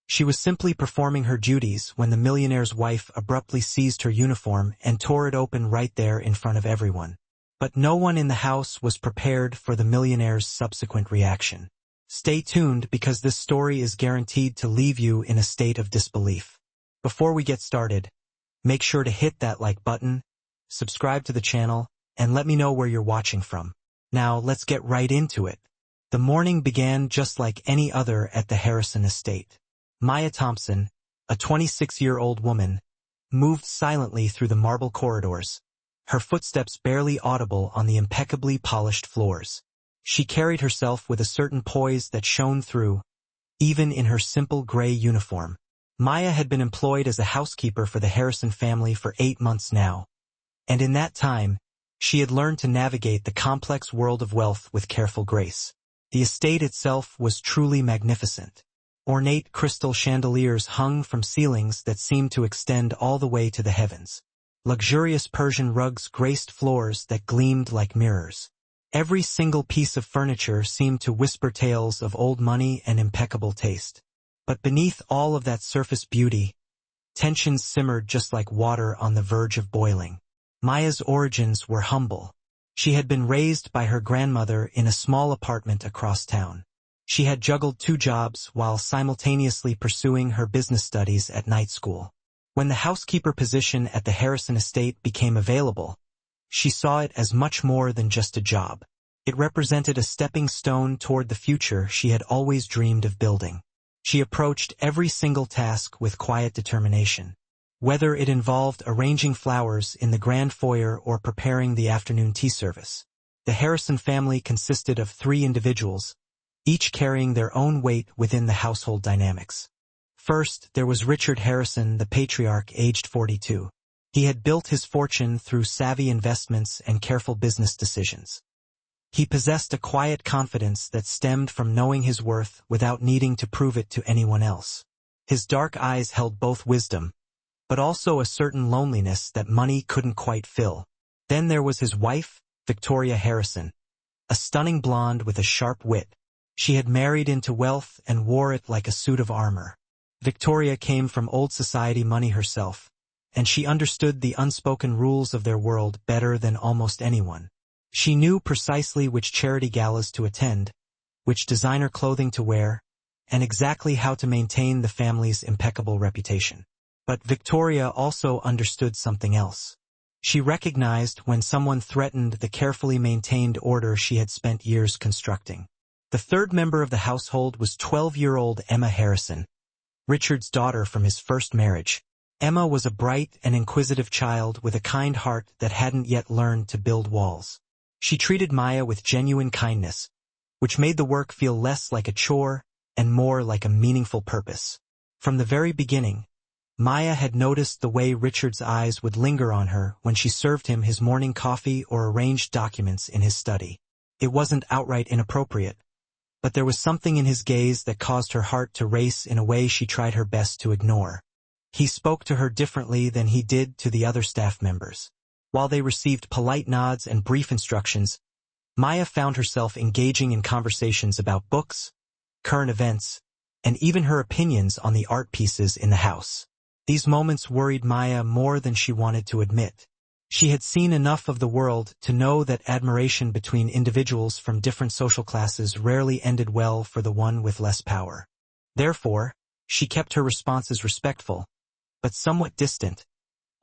She was simply performing her duties when the millionaire's wife abruptly seized her uniform and tore it open right there in front of everyone. But no one in the house was prepared for the millionaire's subsequent reaction. Stay tuned because this story is guaranteed to leave you in a state of disbelief. Before we get started, make sure to hit that like button, subscribe to the channel, and let me know where you're watching from. Now let's get right into it. The morning began just like any other at the Harrison estate. Maya Thompson, a 26-year-old woman, moved silently through the marble corridors, her footsteps barely audible on the impeccably polished floors. She carried herself with a certain poise that shone through, even in her simple gray uniform. Maya had been employed as a housekeeper for the Harrison family for 8 months now, and in that time, she had learned to navigate the complex world of wealth with careful grace. The estate itself was truly magnificent. Ornate crystal chandeliers hung from ceilings that seemed to extend all the way to the heavens. Luxurious Persian rugs graced floors that gleamed like mirrors. Every single piece of furniture seemed to whisper tales of old money and impeccable taste. But beneath all of that surface beauty, tensions simmered just like water on the verge of boiling. Maya's origins were humble. She had been raised by her grandmother in a small apartment across town. She had juggled 2 jobs while simultaneously pursuing her business studies at night school. When the housekeeper position at the Harrison estate became available, she saw it as much more than just a job. It represented a stepping stone toward the future she had always dreamed of building. She approached every single task with quiet determination. Whether it involved arranging flowers in the grand foyer or preparing the afternoon tea service. The Harrison family consisted of 3 individuals, each carrying their own weight within the household dynamics. First, there was Richard Harrison, the patriarch, aged 42. He had built his fortune through savvy investments and careful business decisions. He possessed a quiet confidence that stemmed from knowing his worth without needing to prove it to anyone else. His dark eyes held both wisdom, but also a certain loneliness that money couldn't quite fill. Then there was his wife, Victoria Harrison, a stunning blonde with a sharp wit. She had married into wealth and wore it like a suit of armor. Victoria came from old society money herself, and she understood the unspoken rules of their world better than almost anyone. She knew precisely which charity galas to attend, which designer clothing to wear, and exactly how to maintain the family's impeccable reputation. But Victoria also understood something else. She recognized when someone threatened the carefully maintained order she had spent years constructing. The third member of the household was 12-year-old Emma Harrison, Richard's daughter from his first marriage. Emma was a bright and inquisitive child with a kind heart that hadn't yet learned to build walls. She treated Maya with genuine kindness, which made the work feel less like a chore and more like a meaningful purpose. From the very beginning, Maya had noticed the way Richard's eyes would linger on her when she served him his morning coffee or arranged documents in his study. It wasn't outright inappropriate, but there was something in his gaze that caused her heart to race in a way she tried her best to ignore. He spoke to her differently than he did to the other staff members. While they received polite nods and brief instructions, Maya found herself engaging in conversations about books, current events, and even her opinions on the art pieces in the house. These moments worried Maya more than she wanted to admit. She had seen enough of the world to know that admiration between individuals from different social classes rarely ended well for the one with less power. Therefore, she kept her responses respectful, but somewhat distant,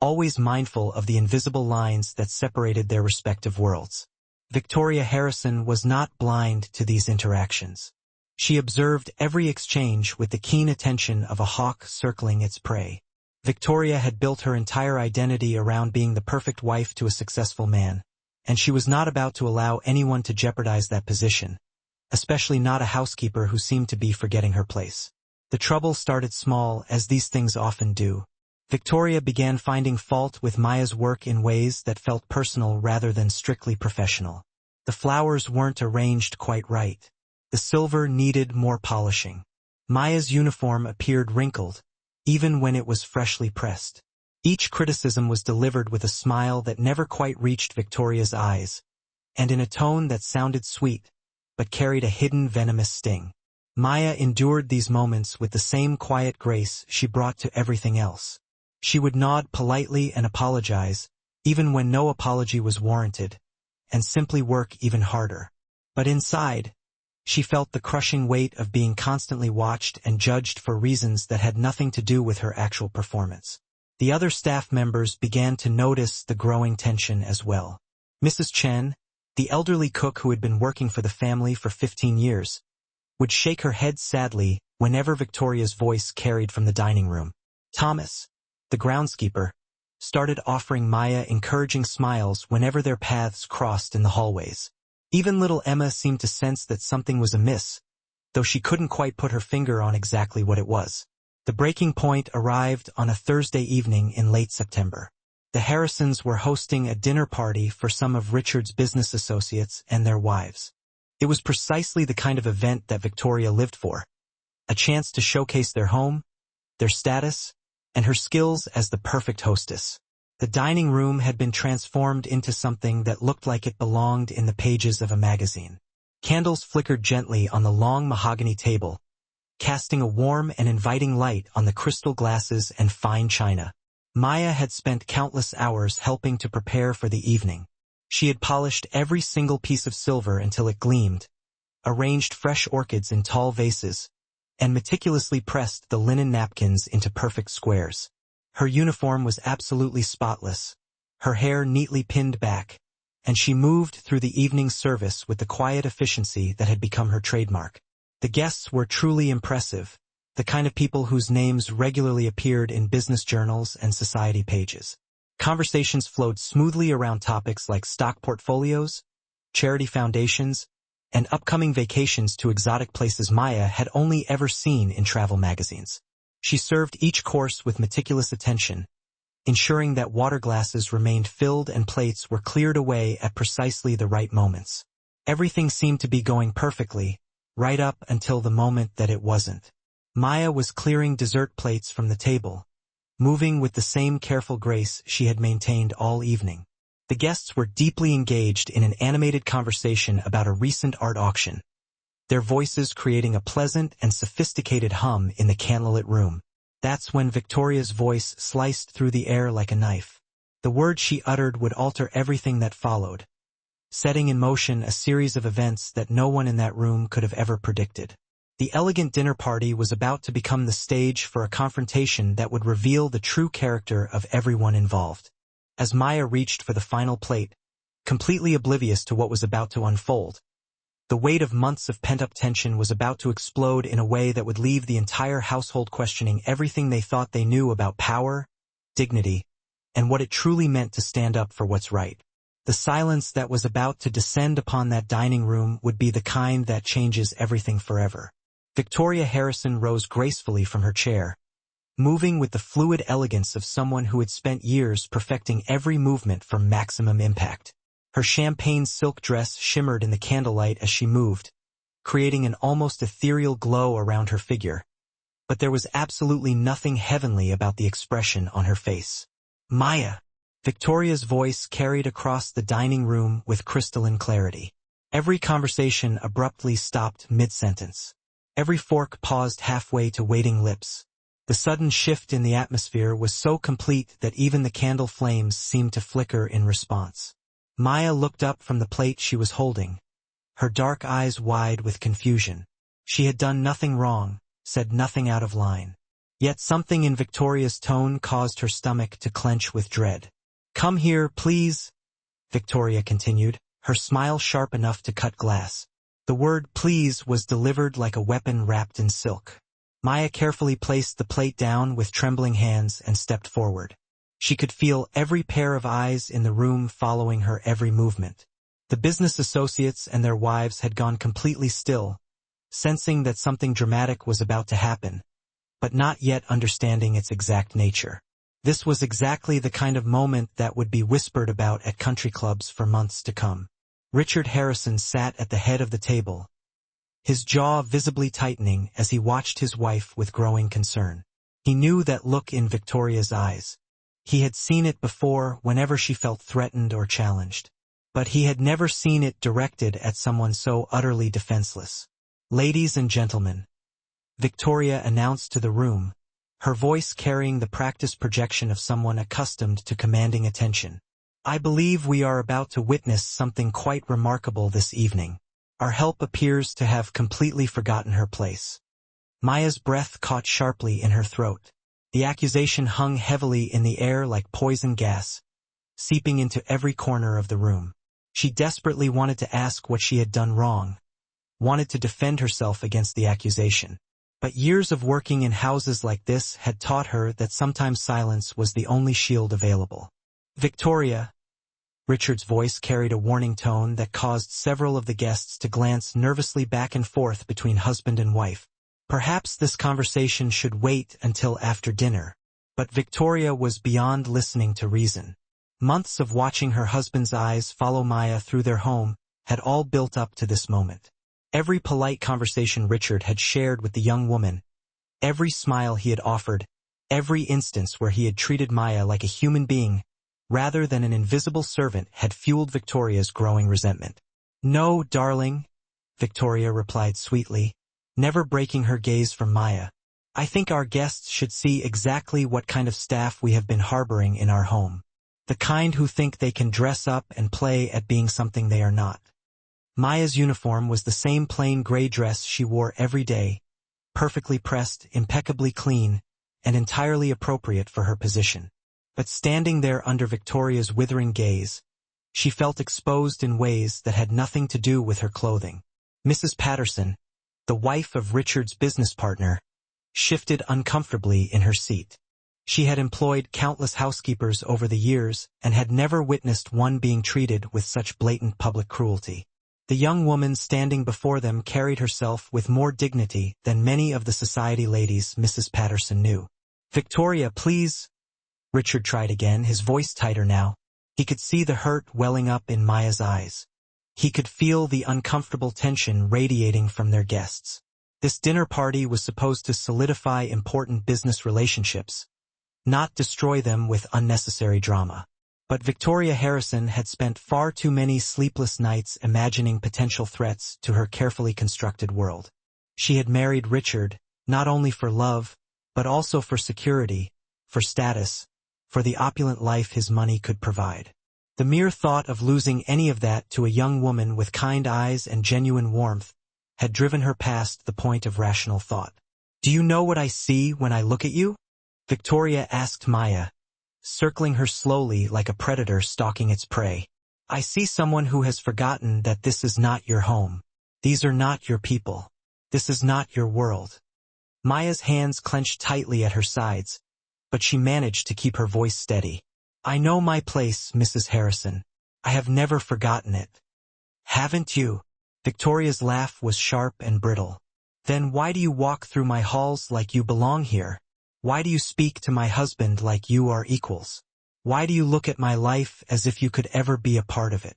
always mindful of the invisible lines that separated their respective worlds. Victoria Harrison was not blind to these interactions. She observed every exchange with the keen attention of a hawk circling its prey. Victoria had built her entire identity around being the perfect wife to a successful man, and she was not about to allow anyone to jeopardize that position, especially not a housekeeper who seemed to be forgetting her place. The trouble started small, as these things often do. Victoria began finding fault with Maya's work in ways that felt personal rather than strictly professional. The flowers weren't arranged quite right. The silver needed more polishing. Maya's uniform appeared wrinkled, even when it was freshly pressed. Each criticism was delivered with a smile that never quite reached Victoria's eyes, and in a tone that sounded sweet, but carried a hidden venomous sting. Maya endured these moments with the same quiet grace she brought to everything else. She would nod politely and apologize, even when no apology was warranted, and simply work even harder. But inside, she felt the crushing weight of being constantly watched and judged for reasons that had nothing to do with her actual performance. The other staff members began to notice the growing tension as well. Mrs. Chen, the elderly cook who had been working for the family for 15 years, would shake her head sadly whenever Victoria's voice carried from the dining room. Thomas, the groundskeeper, started offering Maya encouraging smiles whenever their paths crossed in the hallways. Even little Emma seemed to sense that something was amiss, though she couldn't quite put her finger on exactly what it was. The breaking point arrived on a Thursday evening in late September. The Harrisons were hosting a dinner party for some of Richard's business associates and their wives. It was precisely the kind of event that Victoria lived for, a chance to showcase their home, their status, and her skills as the perfect hostess. The dining room had been transformed into something that looked like it belonged in the pages of a magazine. Candles flickered gently on the long mahogany table, casting a warm and inviting light on the crystal glasses and fine china. Maya had spent countless hours helping to prepare for the evening. She had polished every single piece of silver until it gleamed, arranged fresh orchids in tall vases, and meticulously pressed the linen napkins into perfect squares. Her uniform was absolutely spotless, her hair neatly pinned back, and she moved through the evening service with the quiet efficiency that had become her trademark. The guests were truly impressive, the kind of people whose names regularly appeared in business journals and society pages. Conversations flowed smoothly around topics like stock portfolios, charity foundations, and upcoming vacations to exotic places Maya had only ever seen in travel magazines. She served each course with meticulous attention, ensuring that water glasses remained filled and plates were cleared away at precisely the right moments. Everything seemed to be going perfectly, right up until the moment that it wasn't. Maya was clearing dessert plates from the table, moving with the same careful grace she had maintained all evening. The guests were deeply engaged in an animated conversation about a recent art auction, their voices creating a pleasant and sophisticated hum in the candlelit room. That's when Victoria's voice sliced through the air like a knife. The words she uttered would alter everything that followed, setting in motion a series of events that no one in that room could have ever predicted. The elegant dinner party was about to become the stage for a confrontation that would reveal the true character of everyone involved. As Maya reached for the final plate, completely oblivious to what was about to unfold, the weight of months of pent-up tension was about to explode in a way that would leave the entire household questioning everything they thought they knew about power, dignity, and what it truly meant to stand up for what's right. The silence that was about to descend upon that dining room would be the kind that changes everything forever. Victoria Harrison rose gracefully from her chair, moving with the fluid elegance of someone who had spent years perfecting every movement for maximum impact. Her champagne silk dress shimmered in the candlelight as she moved, creating an almost ethereal glow around her figure. But there was absolutely nothing heavenly about the expression on her face. Maya! Victoria's voice carried across the dining room with crystalline clarity. Every conversation abruptly stopped mid-sentence. Every fork paused halfway to waiting lips. The sudden shift in the atmosphere was so complete that even the candle flames seemed to flicker in response. Maya looked up from the plate she was holding, her dark eyes wide with confusion. She had done nothing wrong, said nothing out of line. Yet something in Victoria's tone caused her stomach to clench with dread. "Come here, please," Victoria continued, her smile sharp enough to cut glass. The word please was delivered like a weapon wrapped in silk. Maya carefully placed the plate down with trembling hands and stepped forward. She could feel every pair of eyes in the room following her every movement. The business associates and their wives had gone completely still, sensing that something dramatic was about to happen, but not yet understanding its exact nature. This was exactly the kind of moment that would be whispered about at country clubs for months to come. Richard Harrison sat at the head of the table, his jaw visibly tightening as he watched his wife with growing concern. He knew that look in Victoria's eyes. He had seen it before whenever she felt threatened or challenged, but he had never seen it directed at someone so utterly defenseless. "Ladies and gentlemen," Victoria announced to the room, her voice carrying the practiced projection of someone accustomed to commanding attention. "I believe we are about to witness something quite remarkable this evening. Our help appears to have completely forgotten her place." Maya's breath caught sharply in her throat. The accusation hung heavily in the air like poison gas, seeping into every corner of the room. She desperately wanted to ask what she had done wrong, wanted to defend herself against the accusation. But years of working in houses like this had taught her that sometimes silence was the only shield available. "Victoria," Richard's voice carried a warning tone that caused several of the guests to glance nervously back and forth between husband and wife. Perhaps this conversation should wait until after dinner. But Victoria was beyond listening to reason. Months of watching her husband's eyes follow Maya through their home had all built up to this moment. Every polite conversation Richard had shared with the young woman, every smile he had offered, every instance where he had treated Maya like a human being rather than an invisible servant had fueled Victoria's growing resentment. "No, darling," Victoria replied sweetly, never breaking her gaze from Maya. "I think our guests should see exactly what kind of staff we have been harboring in our home. The kind who think they can dress up and play at being something they are not." Maya's uniform was the same plain gray dress she wore every day, perfectly pressed, impeccably clean, and entirely appropriate for her position. But standing there under Victoria's withering gaze, she felt exposed in ways that had nothing to do with her clothing. Mrs. Patterson, the wife of Richard's business partner, shifted uncomfortably in her seat. She had employed countless housekeepers over the years and had never witnessed one being treated with such blatant public cruelty. The young woman standing before them carried herself with more dignity than many of the society ladies Mrs. Patterson knew. "Victoria, please," Richard tried again, his voice tighter now. He could see the hurt welling up in Maya's eyes. He could feel the uncomfortable tension radiating from their guests. This dinner party was supposed to solidify important business relationships, not destroy them with unnecessary drama. But Victoria Harrison had spent far too many sleepless nights imagining potential threats to her carefully constructed world. She had married Richard, not only for love, but also for security, for status, for the opulent life his money could provide. The mere thought of losing any of that to a young woman with kind eyes and genuine warmth had driven her past the point of rational thought. "Do you know what I see when I look at you?" Victoria asked Maya, circling her slowly like a predator stalking its prey. "I see someone who has forgotten that this is not your home. These are not your people. This is not your world." Maya's hands clenched tightly at her sides, but she managed to keep her voice steady. "I know my place, Mrs. Harrison. I have never forgotten it." "Haven't you?" Victoria's laugh was sharp and brittle. "Then why do you walk through my halls like you belong here? Why do you speak to my husband like you are equals? Why do you look at my life as if you could ever be a part of it?"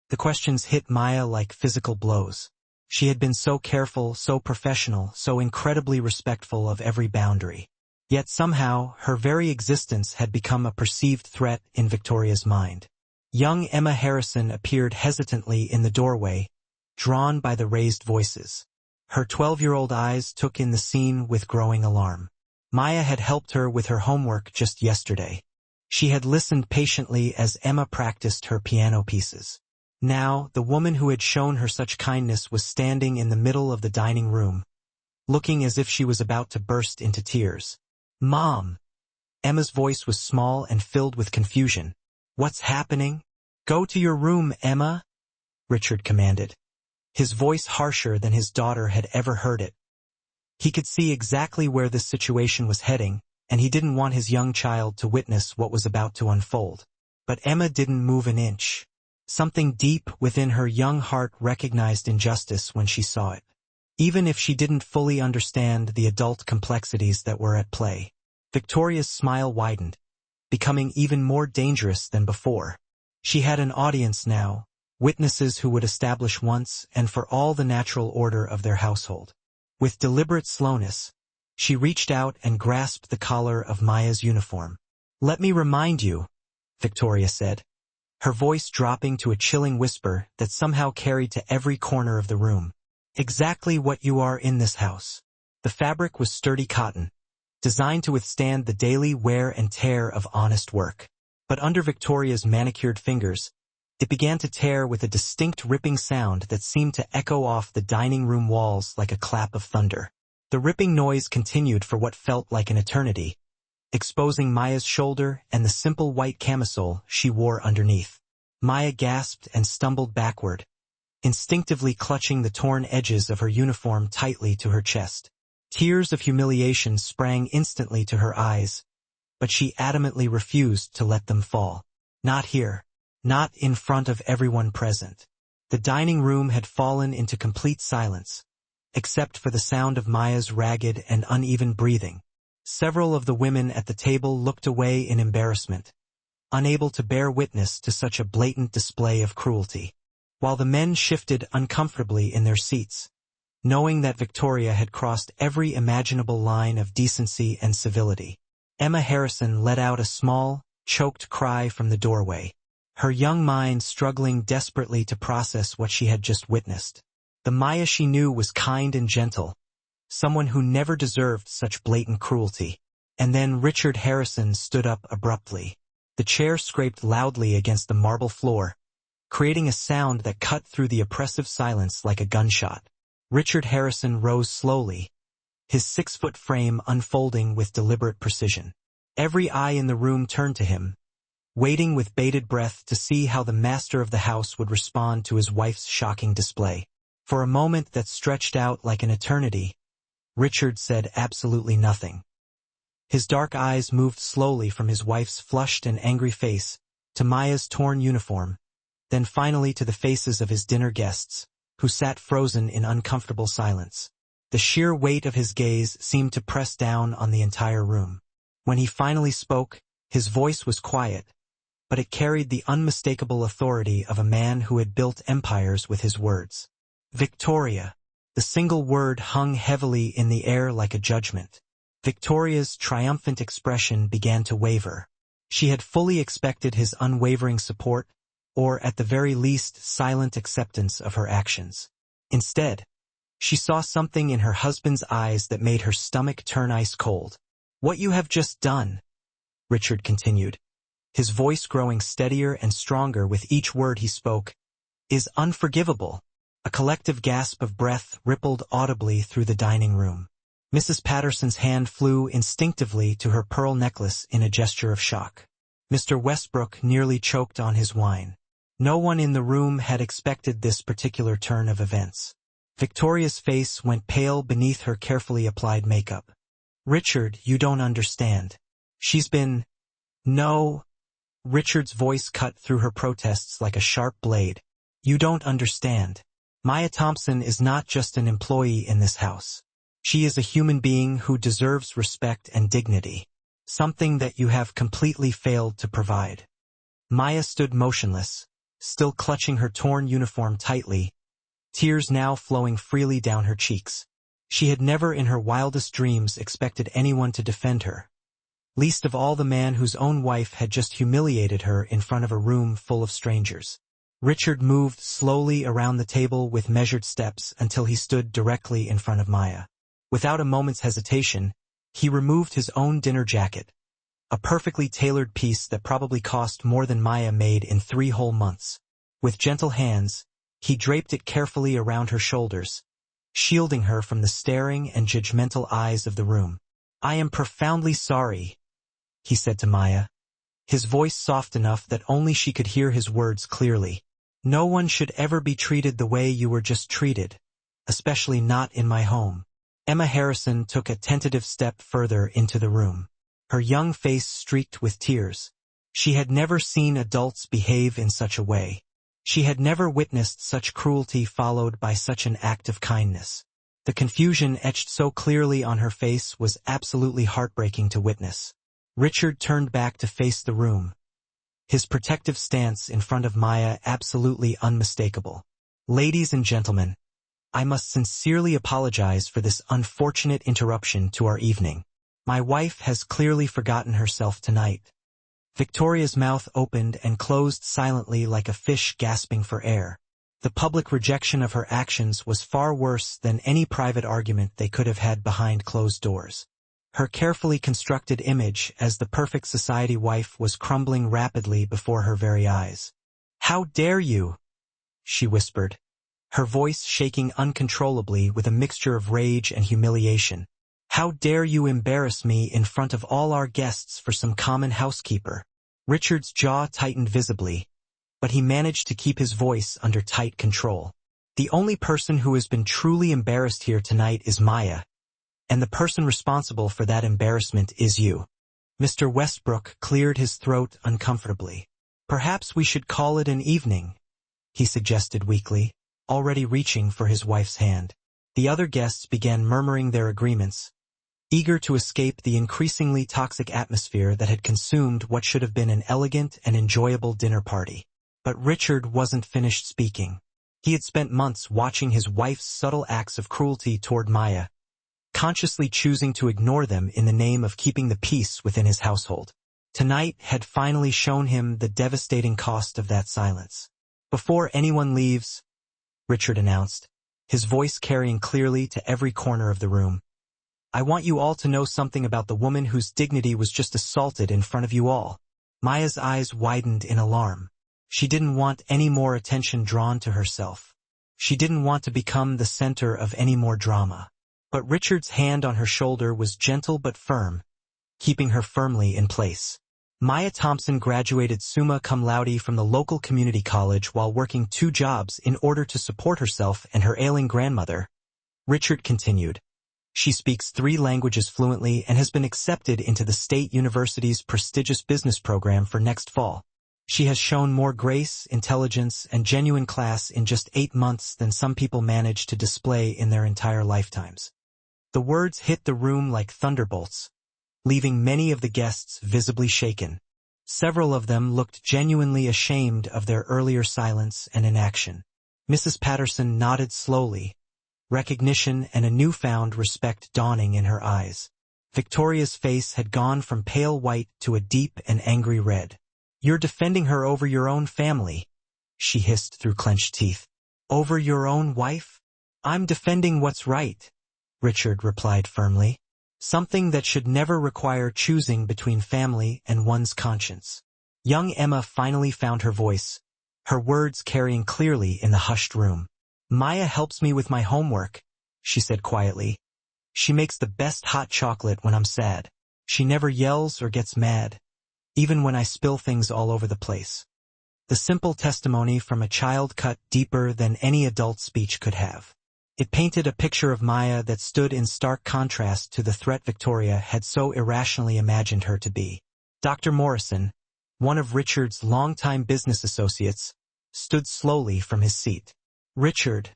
The questions hit Maya like physical blows. She had been so careful, so professional, so incredibly respectful of every boundary. Yet somehow, her very existence had become a perceived threat in Victoria's mind. Young Emma Harrison appeared hesitantly in the doorway, drawn by the raised voices. Her 12-year-old eyes took in the scene with growing alarm. Maya had helped her with her homework just yesterday. She had listened patiently as Emma practiced her piano pieces. Now, the woman who had shown her such kindness was standing in the middle of the dining room, looking as if she was about to burst into tears. "Mom!" Emma's voice was small and filled with confusion. "What's happening?" "Go to your room, Emma," Richard commanded, his voice harsher than his daughter had ever heard it. He could see exactly where this situation was heading, and he didn't want his young child to witness what was about to unfold. But Emma didn't move an inch. Something deep within her young heart recognized injustice when she saw it, even if she didn't fully understand the adult complexities that were at play. Victoria's smile widened, becoming even more dangerous than before. She had an audience now, witnesses who would establish once and for all the natural order of their household. With deliberate slowness, she reached out and grasped the collar of Maya's uniform. "Let me remind you," Victoria said, her voice dropping to a chilling whisper that somehow carried to every corner of the room. Exactly what you are in this house. The fabric was sturdy cotton, designed to withstand the daily wear and tear of honest work. But under Victoria's manicured fingers, it began to tear with a distinct ripping sound that seemed to echo off the dining room walls like a clap of thunder. The ripping noise continued for what felt like an eternity, exposing Maya's shoulder and the simple white camisole she wore underneath. Maya gasped and stumbled backward, instinctively clutching the torn edges of her uniform tightly to her chest. Tears of humiliation sprang instantly to her eyes, but she adamantly refused to let them fall. Not here. Not in front of everyone present. The dining room had fallen into complete silence, except for the sound of Maya's ragged and uneven breathing. Several of the women at the table looked away in embarrassment, unable to bear witness to such a blatant display of cruelty, while the men shifted uncomfortably in their seats, knowing that Victoria had crossed every imaginable line of decency and civility. Emma Harrison let out a small, choked cry from the doorway, her young mind struggling desperately to process what she had just witnessed. The Maya she knew was kind and gentle, someone who never deserved such blatant cruelty. And then Richard Harrison stood up abruptly. The chair scraped loudly against the marble floor, creating a sound that cut through the oppressive silence like a gunshot. Richard Harrison rose slowly, his 6-foot frame unfolding with deliberate precision. Every eye in the room turned to him, waiting with bated breath to see how the master of the house would respond to his wife's shocking display. For a moment that stretched out like an eternity, Richard said absolutely nothing. His dark eyes moved slowly from his wife's flushed and angry face to Maya's torn uniform, then finally to the faces of his dinner guests, who sat frozen in uncomfortable silence. The sheer weight of his gaze seemed to press down on the entire room. When he finally spoke, his voice was quiet, but it carried the unmistakable authority of a man who had built empires with his words. Victoria. The single word hung heavily in the air like a judgment. Victoria's triumphant expression began to waver. She had fully expected his unwavering support, or at the very least silent acceptance of her actions. Instead, she saw something in her husband's eyes that made her stomach turn ice cold. "What you have just done," Richard continued, his voice growing steadier and stronger with each word he spoke, "is unforgivable." A collective gasp of breath rippled audibly through the dining room. Mrs. Patterson's hand flew instinctively to her pearl necklace in a gesture of shock. Mr. Westbrook nearly choked on his wine. No one in the room had expected this particular turn of events. Victoria's face went pale beneath her carefully applied makeup. "Richard, you don't understand. She's been—" "No." Richard's voice cut through her protests like a sharp blade. "You don't understand. Maya Thompson is not just an employee in this house. She is a human being who deserves respect and dignity, something that you have completely failed to provide." Maya stood motionless, still clutching her torn uniform tightly, tears now flowing freely down her cheeks. She had never in her wildest dreams expected anyone to defend her, least of all the man whose own wife had just humiliated her in front of a room full of strangers. Richard moved slowly around the table with measured steps until he stood directly in front of Maya. Without a moment's hesitation, he removed his own dinner jacket, a perfectly tailored piece that probably cost more than Maya made in 3 whole months. With gentle hands, he draped it carefully around her shoulders, shielding her from the staring and judgmental eyes of the room. "I am profoundly sorry," he said to Maya, his voice soft enough that only she could hear his words clearly. "No one should ever be treated the way you were just treated, especially not in my home." Emma Harrison took a tentative step further into the room, her young face streaked with tears. She had never seen adults behave in such a way. She had never witnessed such cruelty followed by such an act of kindness. The confusion etched so clearly on her face was absolutely heartbreaking to witness. Richard turned back to face the room, his protective stance in front of Maya absolutely unmistakable. "Ladies and gentlemen, I must sincerely apologize for this unfortunate interruption to our evening. My wife has clearly forgotten herself tonight." Victoria's mouth opened and closed silently like a fish gasping for air. The public rejection of her actions was far worse than any private argument they could have had behind closed doors. Her carefully constructed image as the perfect society wife was crumbling rapidly before her very eyes. "How dare you?" she whispered, her voice shaking uncontrollably with a mixture of rage and humiliation. "How dare you embarrass me in front of all our guests for some common housekeeper?" Richard's jaw tightened visibly, but he managed to keep his voice under tight control. "The only person who has been truly embarrassed here tonight is Maya, and the person responsible for that embarrassment is you." Mr. Westbrook cleared his throat uncomfortably. "Perhaps we should call it an evening," he suggested weakly, already reaching for his wife's hand. The other guests began murmuring their agreements, eager to escape the increasingly toxic atmosphere that had consumed what should have been an elegant and enjoyable dinner party. But Richard wasn't finished speaking. He had spent months watching his wife's subtle acts of cruelty toward Maya, consciously choosing to ignore them in the name of keeping the peace within his household. Tonight had finally shown him the devastating cost of that silence. "Before anyone leaves," Richard announced, his voice carrying clearly to every corner of the room, "I want you all to know something about the woman whose dignity was just assaulted in front of you all." Maya's eyes widened in alarm. She didn't want any more attention drawn to herself. She didn't want to become the center of any more drama. But Richard's hand on her shoulder was gentle but firm, keeping her firmly in place. Maya Thompson graduated summa cum laude from the local community college while working 2 jobs in order to support herself and her ailing grandmother. Richard continued. She speaks 3 languages fluently and has been accepted into the State University's prestigious business program for next fall. She has shown more grace, intelligence, and genuine class in just 8 months than some people manage to display in their entire lifetimes. The words hit the room like thunderbolts, leaving many of the guests visibly shaken. Several of them looked genuinely ashamed of their earlier silence and inaction. Mrs. Patterson nodded slowly, recognition and a newfound respect dawning in her eyes. Victoria's face had gone from pale white to a deep and angry red. "You're defending her over your own family," she hissed through clenched teeth. "Over your own wife?" "I'm defending what's right," Richard replied firmly. "Something that should never require choosing between family and one's conscience." Young Emma finally found her voice, her words carrying clearly in the hushed room. "Maya helps me with my homework," she said quietly. "She makes the best hot chocolate when I'm sad. She never yells or gets mad, even when I spill things all over the place." The simple testimony from a child cut deeper than any adult speech could have. It painted a picture of Maya that stood in stark contrast to the threat Victoria had so irrationally imagined her to be. Dr. Morrison, one of Richard's longtime business associates, stood slowly from his seat. "Richard,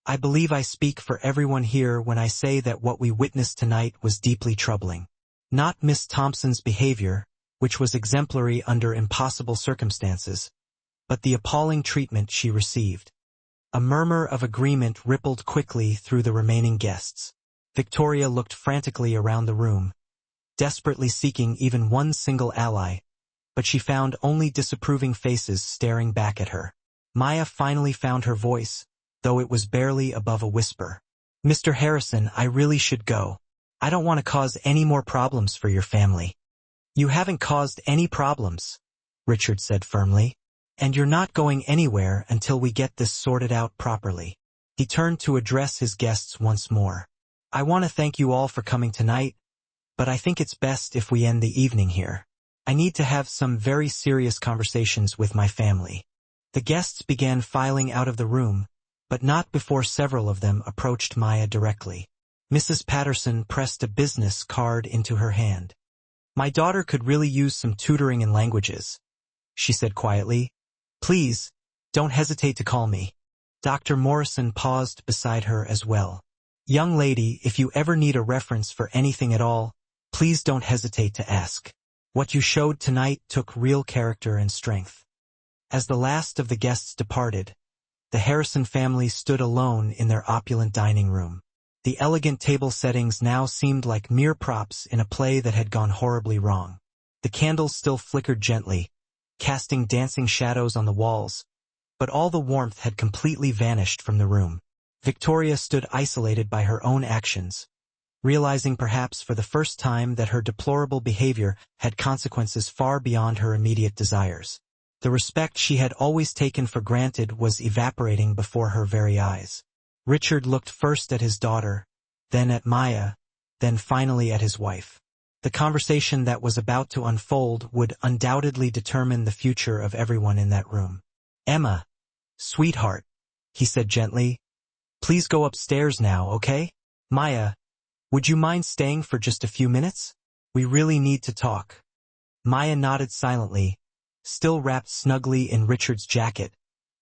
I believe I speak for everyone here when I say that what we witnessed tonight was deeply troubling. Not Miss Thompson's behavior, which was exemplary under impossible circumstances, but the appalling treatment she received." A murmur of agreement rippled quickly through the remaining guests. Victoria looked frantically around the room, desperately seeking even one single ally, but she found only disapproving faces staring back at her. Maya finally found her voice, though it was barely above a whisper. "Mr. Harrison, I really should go. I don't want to cause any more problems for your family." "You haven't caused any problems," Richard said firmly. "And you're not going anywhere until we get this sorted out properly." He turned to address his guests once more. "I want to thank you all for coming tonight, but I think it's best if we end the evening here. I need to have some very serious conversations with my family." The guests began filing out of the room, but not before several of them approached Maya directly. Mrs. Patterson pressed a business card into her hand. "My daughter could really use some tutoring in languages," she said quietly. "Please, don't hesitate to call me." Dr. Morrison paused beside her as well. "Young lady, if you ever need a reference for anything at all, please don't hesitate to ask. What you showed tonight took real character and strength." As the last of the guests departed, the Harrison family stood alone in their opulent dining room. The elegant table settings now seemed like mere props in a play that had gone horribly wrong. The candles still flickered gently, casting dancing shadows on the walls, but all the warmth had completely vanished from the room. Victoria stood isolated by her own actions, realizing perhaps for the first time that her deplorable behavior had consequences far beyond her immediate desires. The respect she had always taken for granted was evaporating before her very eyes. Richard looked first at his daughter, then at Maya, then finally at his wife. The conversation that was about to unfold would undoubtedly determine the future of everyone in that room. "Emma, sweetheart," he said gently, "please go upstairs now, okay? Maya, would you mind staying for just a few minutes? We really need to talk." Maya nodded silently, still wrapped snugly in Richard's jacket,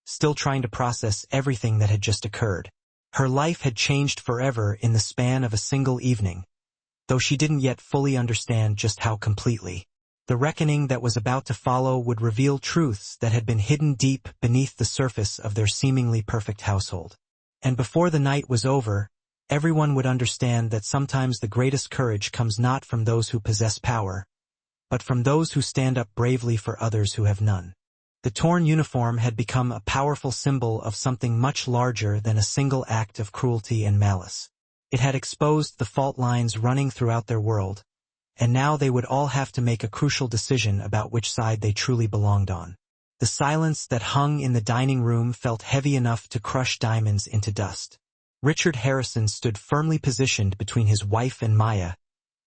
still trying to process everything that had just occurred. Her life had changed forever in the span of a single evening, though she didn't yet fully understand just how completely. The reckoning that was about to follow would reveal truths that had been hidden deep beneath the surface of their seemingly perfect household. And before the night was over, everyone would understand that sometimes the greatest courage comes not from those who possess power, but from those who stand up bravely for others who have none. The torn uniform had become a powerful symbol of something much larger than a single act of cruelty and malice. It had exposed the fault lines running throughout their world, and now they would all have to make a crucial decision about which side they truly belonged on. The silence that hung in the dining room felt heavy enough to crush diamonds into dust. Richard Harrison stood firmly positioned between his wife and Maya,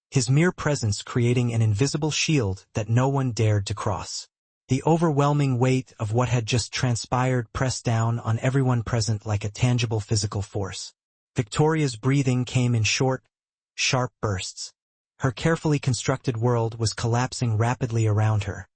his mere presence creating an invisible shield that no one dared to cross. The overwhelming weight of what had just transpired pressed down on everyone present like a tangible physical force. Victoria's breathing came in short, sharp bursts. Her carefully constructed world was collapsing rapidly around her,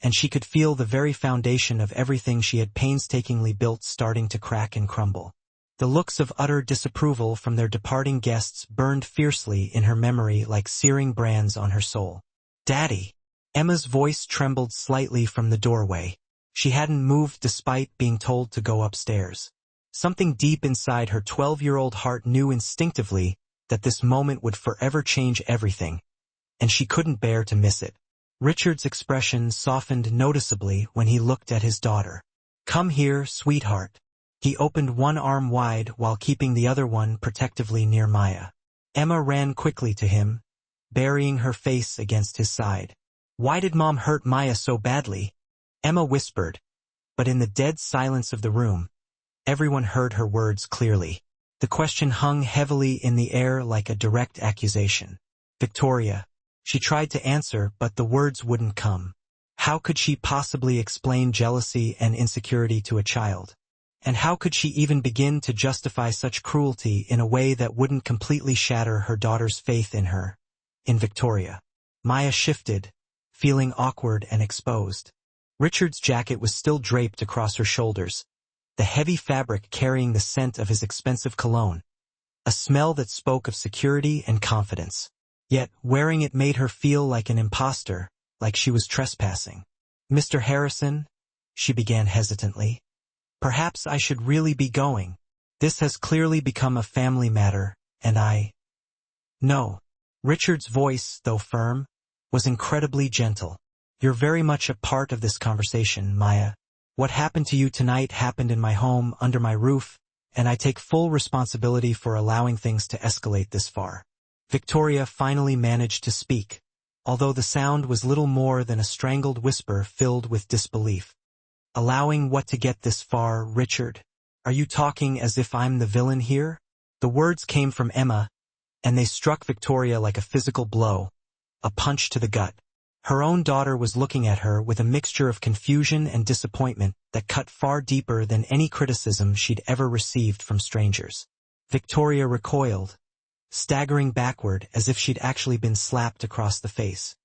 and she could feel the very foundation of everything she had painstakingly built starting to crack and crumble. The looks of utter disapproval from their departing guests burned fiercely in her memory like searing brands on her soul. "Daddy!" Emma's voice trembled slightly from the doorway. She hadn't moved despite being told to go upstairs. Something deep inside her 12-year-old heart knew instinctively that this moment would forever change everything, and she couldn't bear to miss it. Richard's expression softened noticeably when he looked at his daughter. "Come here, sweetheart." He opened one arm wide while keeping the other one protectively near Maya. Emma ran quickly to him, burying her face against his side. "Why did Mom hurt Maya so badly?" Emma whispered, but in the dead silence of the room, everyone heard her words clearly. The question hung heavily in the air like a direct accusation. "Victoria." She tried to answer, but the words wouldn't come. How could she possibly explain jealousy and insecurity to a child? And how could she even begin to justify such cruelty in a way that wouldn't completely shatter her daughter's faith in her, in Victoria? Maya shifted, feeling awkward and exposed. Richard's jacket was still draped across her shoulders, the heavy fabric carrying the scent of his expensive cologne, a smell that spoke of security and confidence. Yet, wearing it made her feel like an imposter, like she was trespassing. "Mr. Harrison," she began hesitantly, "perhaps I should really be going. This has clearly become a family matter, and I—" "No." Richard's voice, though firm, was incredibly gentle. "You're very much a part of this conversation, Maya. What happened to you tonight happened in my home, under my roof, and I take full responsibility for allowing things to escalate this far." Victoria finally managed to speak, although the sound was little more than a strangled whisper filled with disbelief. "Allowing what to get this far, Richard? Are you talking as if I'm the villain here?" The words came from Emma, and they struck Victoria like a physical blow, a punch to the gut. Her own daughter was looking at her with a mixture of confusion and disappointment that cut far deeper than any criticism she'd ever received from strangers. Victoria recoiled, staggering backward as if she'd actually been slapped across the face.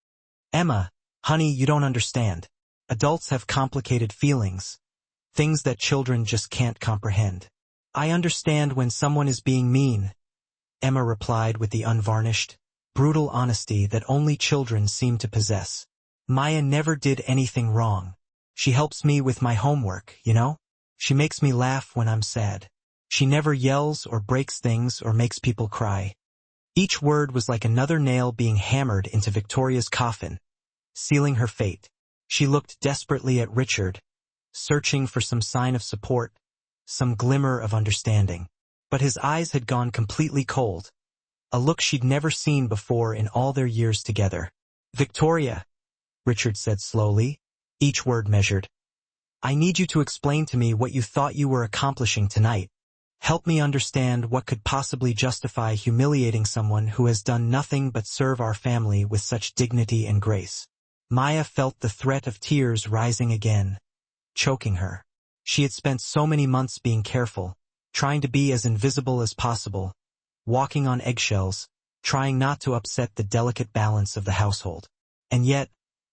"Emma, honey, you don't understand. Adults have complicated feelings, things that children just can't comprehend. I understand when someone is being mean," Emma replied with the unvarnished, brutal honesty that only children seem to possess. "Maya never did anything wrong. She helps me with my homework, you know? She makes me laugh when I'm sad. She never yells or breaks things or makes people cry." Each word was like another nail being hammered into Victoria's coffin, sealing her fate. She looked desperately at Richard, searching for some sign of support, some glimmer of understanding. But his eyes had gone completely cold, a look she'd never seen before in all their years together. "Victoria," Richard said slowly, each word measured. "I need you to explain to me what you thought you were accomplishing tonight. Help me understand what could possibly justify humiliating someone who has done nothing but serve our family with such dignity and grace." Maya felt the threat of tears rising again, choking her. She had spent so many months being careful, trying to be as invisible as possible, walking on eggshells, trying not to upset the delicate balance of the household. And yet,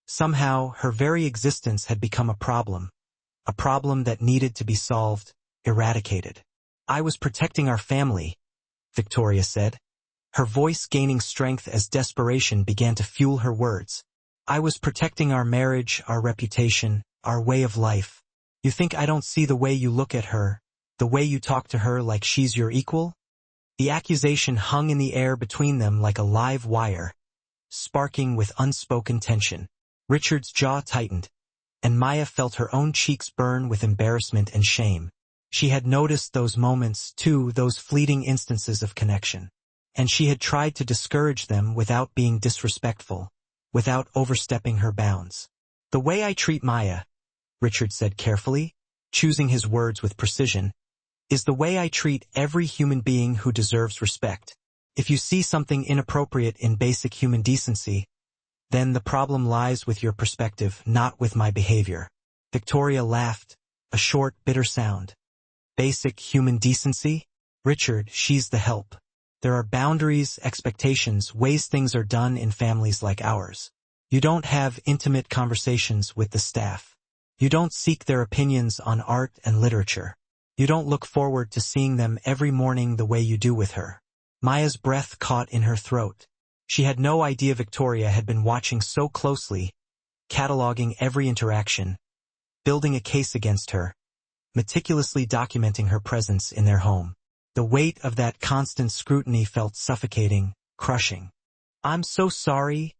somehow, her very existence had become a problem that needed to be solved, eradicated. "I was protecting our family," Victoria said, her voice gaining strength as desperation began to fuel her words. "I was protecting our marriage, our reputation, our way of life. You think I don't see the way you look at her, the way you talk to her like she's your equal?" The accusation hung in the air between them like a live wire, sparking with unspoken tension. Richard's jaw tightened, and Maya felt her own cheeks burn with embarrassment and shame. She had noticed those moments, too, those fleeting instances of connection. And she had tried to discourage them without being disrespectful, without overstepping her bounds. "The way I treat Maya," Richard said carefully, choosing his words with precision, "is the way I treat every human being who deserves respect. If you see something inappropriate in basic human decency, then the problem lies with your perspective, not with my behavior." Victoria laughed, a short, bitter sound. "Basic human decency? Richard, she's the help. There are boundaries, expectations, ways things are done in families like ours. You don't have intimate conversations with the staff. You don't seek their opinions on art and literature. You don't look forward to seeing them every morning the way you do with her." Maya's breath caught in her throat. She had no idea Victoria had been watching so closely, cataloging every interaction, building a case against her, meticulously documenting her presence in their home. The weight of that constant scrutiny felt suffocating, crushing. "I'm so sorry,"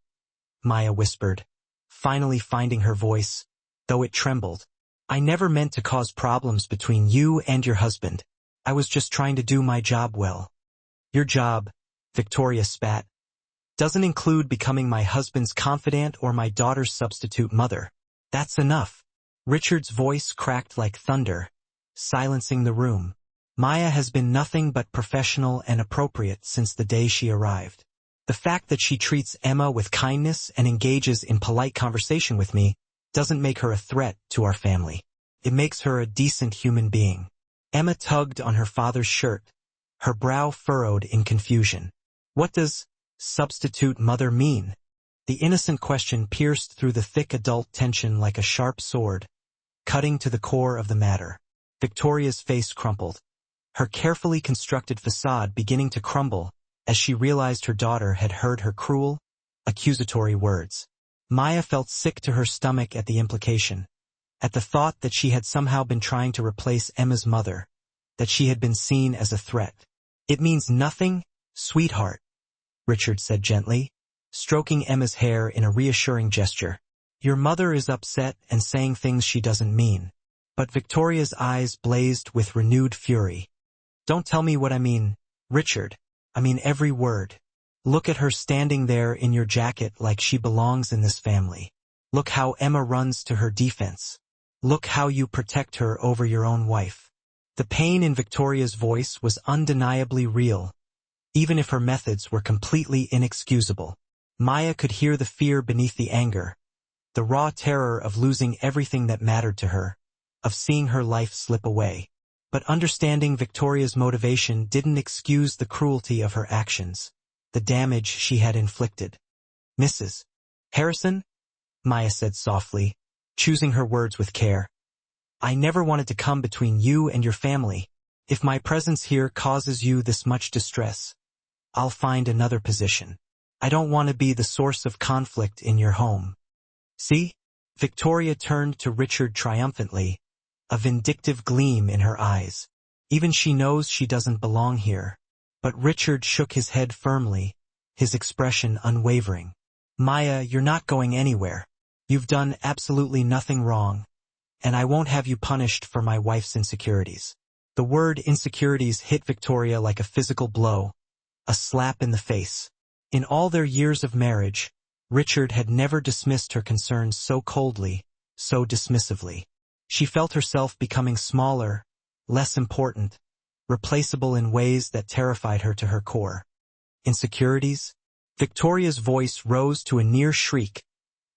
Maya whispered, finally finding her voice, though it trembled. "I never meant to cause problems between you and your husband. I was just trying to do my job well." "Your job," Victoria spat, "doesn't include becoming my husband's confidant or my daughter's substitute mother. That's enough." Richard's voice cracked like thunder, silencing the room. "Maya has been nothing but professional and appropriate since the day she arrived. The fact that she treats Emma with kindness and engages in polite conversation with me doesn't make her a threat to our family. It makes her a decent human being." Emma tugged on her father's shirt, her brow furrowed in confusion. "What does substitute mother mean?" The innocent question pierced through the thick adult tension like a sharp sword, cutting to the core of the matter. Victoria's face crumpled, her carefully constructed facade beginning to crumble as she realized her daughter had heard her cruel, accusatory words. Maya felt sick to her stomach at the implication, at the thought that she had somehow been trying to replace Emma's mother, that she had been seen as a threat. "It means nothing, sweetheart," Richard said gently, stroking Emma's hair in a reassuring gesture. "Your mother is upset and saying things she doesn't mean." But Victoria's eyes blazed with renewed fury. "Don't tell me what I mean, Richard. I mean every word. Look at her standing there in your jacket like she belongs in this family. Look how Emma runs to her defense. Look how you protect her over your own wife." The pain in Victoria's voice was undeniably real, even if her methods were completely inexcusable. Maya could hear the fear beneath the anger, the raw terror of losing everything that mattered to her, of seeing her life slip away. But understanding Victoria's motivation didn't excuse the cruelty of her actions, the damage she had inflicted. "Mrs. Harrison," Maya said softly, choosing her words with care, "I never wanted to come between you and your family. If my presence here causes you this much distress, I'll find another position. I don't want to be the source of conflict in your home." "See?" Victoria turned to Richard triumphantly, a vindictive gleam in her eyes. "Even she knows she doesn't belong here." But Richard shook his head firmly, his expression unwavering. "Maya, you're not going anywhere. You've done absolutely nothing wrong, and I won't have you punished for my wife's insecurities." The word insecurities hit Victoria like a physical blow, a slap in the face. In all their years of marriage, Richard had never dismissed her concerns so coldly, so dismissively. She felt herself becoming smaller, less important, replaceable in ways that terrified her to her core. Insecurities? Victoria's voice rose to a near shriek,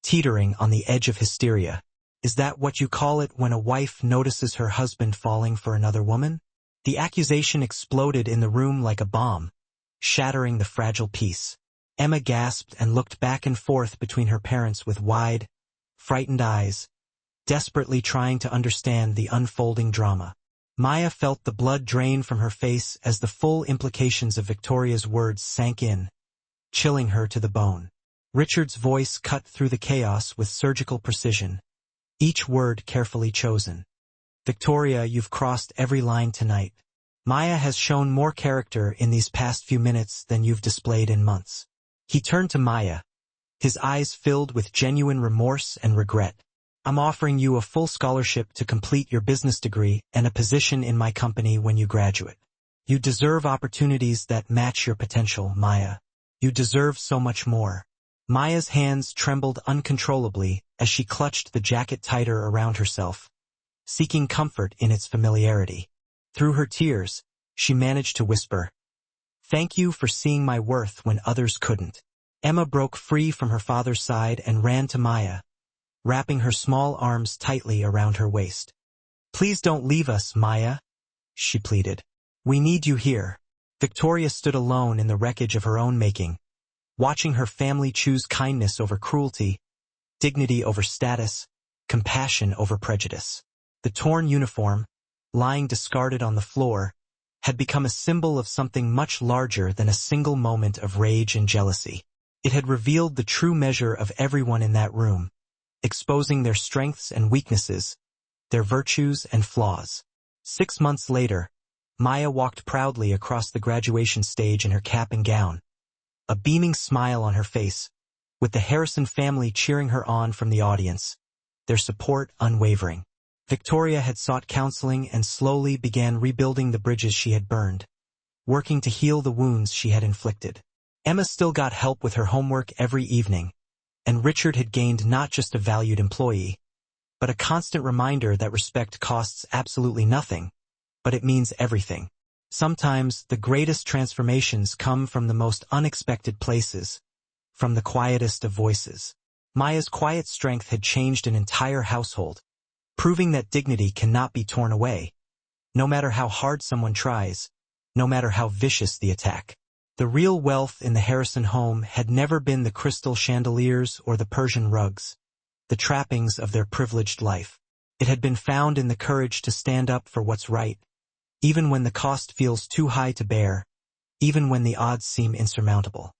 teetering on the edge of hysteria. "Is that what you call it when a wife notices her husband falling for another woman?" The accusation exploded in the room like a bomb, shattering the fragile peace. Emma gasped and looked back and forth between her parents with wide, frightened eyes, desperately trying to understand the unfolding drama. Maya felt the blood drain from her face as the full implications of Victoria's words sank in, chilling her to the bone. Richard's voice cut through the chaos with surgical precision, each word carefully chosen. "Victoria, you've crossed every line tonight. Maya has shown more character in these past few minutes than you've displayed in months." He turned to Maya, his eyes filled with genuine remorse and regret. "I'm offering you a full scholarship to complete your business degree and a position in my company when you graduate. You deserve opportunities that match your potential, Maya. You deserve so much more." Maya's hands trembled uncontrollably as she clutched the jacket tighter around herself, seeking comfort in its familiarity. Through her tears, she managed to whisper, "Thank you for seeing my worth when others couldn't." Emma broke free from her father's side and ran to Maya, wrapping her small arms tightly around her waist. "Please don't leave us, Maya," she pleaded. "We need you here." Victoria stood alone in the wreckage of her own making, watching her family choose kindness over cruelty, dignity over status, compassion over prejudice. The torn uniform, lying discarded on the floor, had become a symbol of something much larger than a single moment of rage and jealousy. It had revealed the true measure of everyone in that room, exposing their strengths and weaknesses, their virtues and flaws. 6 months later, Maya walked proudly across the graduation stage in her cap and gown, a beaming smile on her face, with the Harrison family cheering her on from the audience, their support unwavering. Victoria had sought counseling and slowly began rebuilding the bridges she had burned, working to heal the wounds she had inflicted. Emma still got help with her homework every evening, and Richard had gained not just a valued employee, but a constant reminder that respect costs absolutely nothing, but it means everything. Sometimes the greatest transformations come from the most unexpected places, from the quietest of voices. Maya's quiet strength had changed an entire household, proving that dignity cannot be torn away, no matter how hard someone tries, no matter how vicious the attack. The real wealth in the Harrison home had never been the crystal chandeliers or the Persian rugs, the trappings of their privileged life. It had been found in the courage to stand up for what's right, even when the cost feels too high to bear, even when the odds seem insurmountable.